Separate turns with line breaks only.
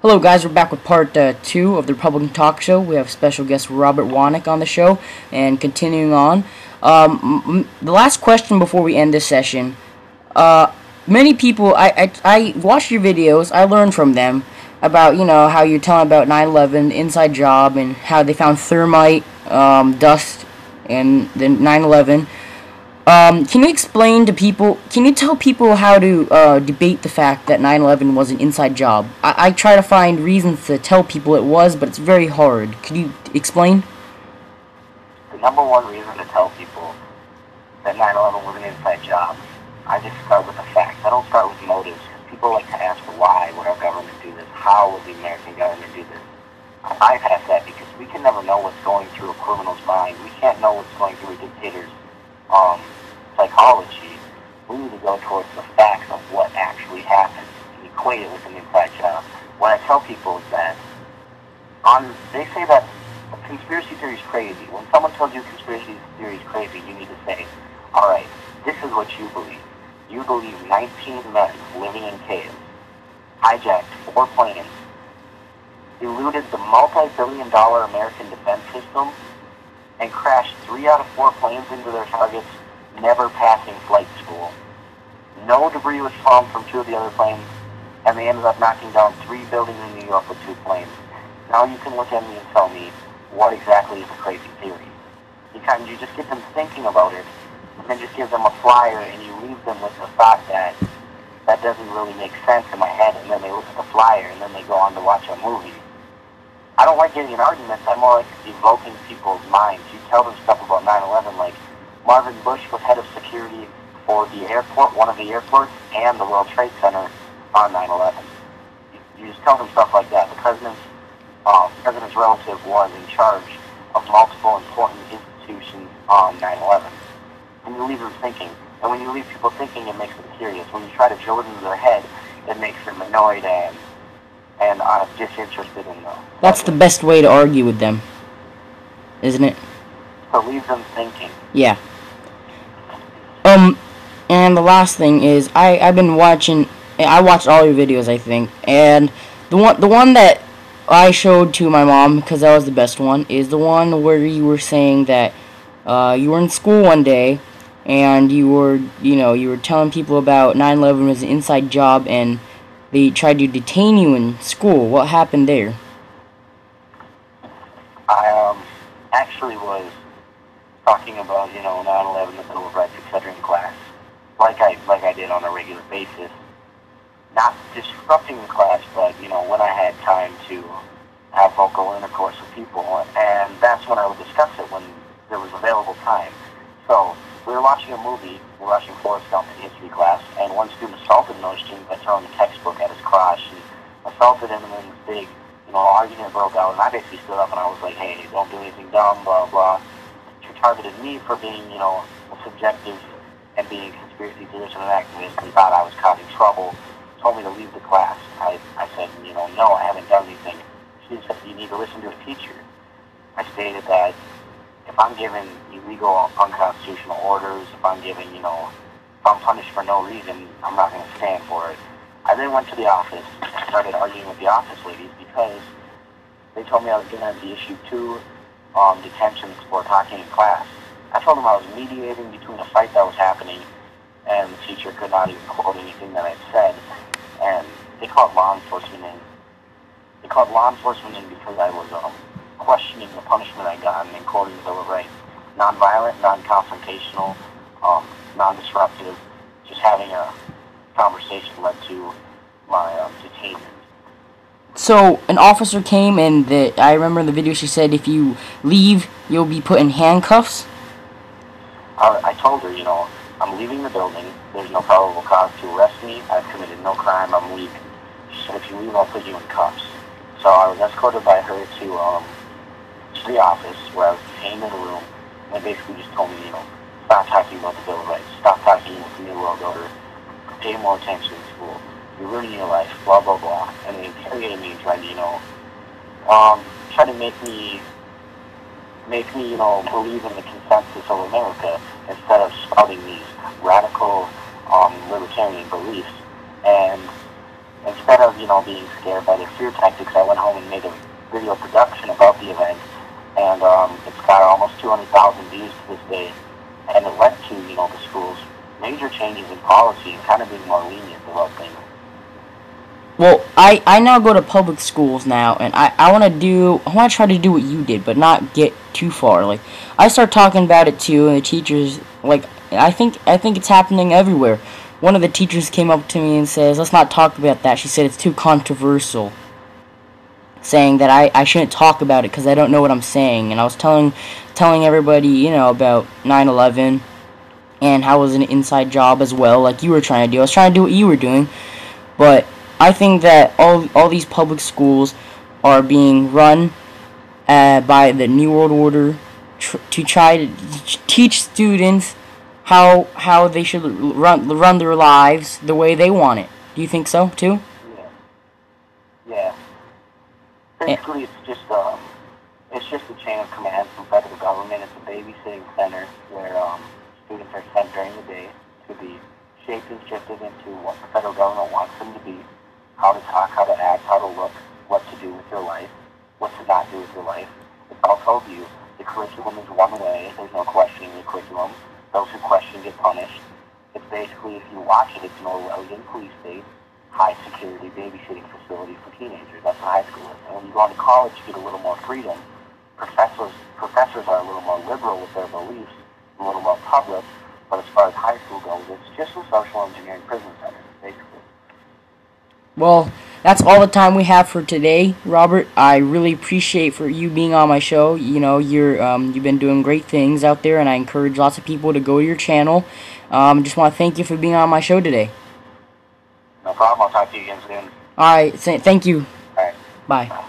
Hello guys, we're back with part 2 of the Republican Talk Show. We have special guest Robert Wanek on the show, and continuing on. The last question before we end this session. Many people, I watched your videos, I learned from them about, how you're telling about 9/11, inside job, and how they found thermite, dust, and then 9/11. Can you explain to people, can you tell people how to debate the fact that 9/11 was an inside job? I try to find reasons to tell people it was, but it's very hard. Could you explain?
The number one reason to tell people that 9/11 was an inside job, I just start with the facts. I don't start with motives. People like to ask why would our government do this? How would the American government do this? I bypass that because we can never know what's going through a criminal's mind. We can't know what's going through a dictator's psychology. We need to go towards the facts of what actually happened and equate it with an inside job. What I tell people is that they say that a conspiracy theory is crazy. When someone tells you conspiracy theory is crazy, you need to say, all right, this is what you believe. You believe 19 men living in caves hijacked 4 planes, eluded the multi-billion-dollar American defense system, and crashed 3 out of 4 planes into their targets, never passing flight school. No debris was found from 2 of the other planes, and they ended up knocking down 3 buildings in New York with 2 planes. Now you can look at me and tell me what exactly is a crazy theory. Because you just get them thinking about it, and then just give them a flyer, and you leave them with the thought that that doesn't really make sense in my head, and then they look at the flyer, and then they go on to watch a movie. I don't like getting in arguments. I more like evoking people's minds. You tell them stuff about 9/11, like Marvin Bush was head of security for the airport, one of the airports, and the World Trade Center on 9/11. You just tell them stuff like that. The president's relative was in charge of multiple important institutions on 9/11. And you leave them thinking. And when you leave people thinking, it makes them curious. When you try to drill it into their head, it makes them annoyed and disinterested in them.
That's the best way to argue with them, isn't it?
So leave them thinking.
Yeah. And the last thing is, I watched all your videos, I think, and the one that I showed to my mom, because that was the best one, is the one where you were saying that you were in school one day, and you were telling people about 9/11 was an inside job, and they tried to detain you in school. What happened there?
I actually was talking about 9/11, the Bill of Rights, etc. in class, like I did on a regular basis, not disrupting the class, but when I had time to have vocal intercourse with people, and that's when I would discuss it when there was available time. So we were watching a movie. We were watching Forrest Gump in history class, and one student assaulted another student by throwing a textbook at his crotch and assaulted him, and then this big argument broke out, and I basically stood up and I was like, hey, don't do anything dumb, blah blah. She targeted me for being a subjective and being a conspiracy theorist and an activist, and thought I was causing trouble. Told me to leave the class. I said, no, I haven't done anything. She said, you need to listen to a teacher. I stated that if I'm given illegal, unconstitutional orders, if I'm given, if I'm punished for no reason, I'm not going to stand for it. I then went to the office and started arguing with the office ladies because they told me I was going to be issued 2 detentions for talking in class. I told them I was mediating between a fight that was happening, and the teacher could not even quote anything that I had said, and they called law enforcement in. They called law enforcement in because I was questioning the punishment I got and quoting the Bill of Rights. Non-violent, non-confrontational, non-disruptive, just having a conversation led to my detainment.
So an officer came, and I remember in the video she said if you leave, you'll be put in handcuffs.
I told her, I'm leaving the building. There's no probable cause to arrest me. I've committed no crime. I'm leaving. She said, if you leave, I'll put you in cuffs. So I was escorted by her to the office where I was detained in a room, and they basically just told me, stop talking about the Bill of Rights, stop talking about the New World Order, pay more attention in school, you're ruining your life, blah, blah, blah. And they interrogated me and tried to, try to make me, believe in the consensus of America instead of spouting these radical libertarian beliefs. And instead of, being scared by their fear tactics, I went home and made a video production about the event, and it's got almost 200,000 views to this day, and it led to, the schools major changes in policy and kind of being more lenient about things.
Well, I now go to public schools now, and I want to try to do what you did, but not get too far. Like, I start talking about it too, and the teachers, like, I think it's happening everywhere. One of the teachers came up to me and says, "Let's not talk about that." She said it's too controversial, saying that I shouldn't talk about it because I don't know what I'm saying. And I was telling everybody, about 9/11 and how it was an inside job as well, like you were trying to do. I was trying to do what you were doing, but I think that all these public schools are being run by the New World Order to try to teach students how they should run their lives the way they want it. Do you think so too?
Yeah. Basically, it's just a chain of command from federal government. It's a babysitting center where students are sent during the day to be shaped and shifted into what the federal government wants them to be, how to talk, how to act, how to look, what to do with your life, what to not do with your life. It's all told you. The curriculum is one way. There's no questioning the curriculum. Those who question get punished. It's basically, if you watch it, it's an Orwellian police state, high security babysitting facility for teenagers. That's what high school is. And when you go into college, you get a little more freedom. Professors are a little more liberal with their beliefs, a little more public. But as far as high school goes, it's just a social engineering prison center, basically.
Well, that's all the time we have for today, Robert. I really appreciate for you being on my show. You've been doing great things out there, and I encourage lots of people to go to your channel. Just want to thank you for being on my show today.
No problem. I'll talk to you again soon.
All right. Thank you.
All right.
Bye.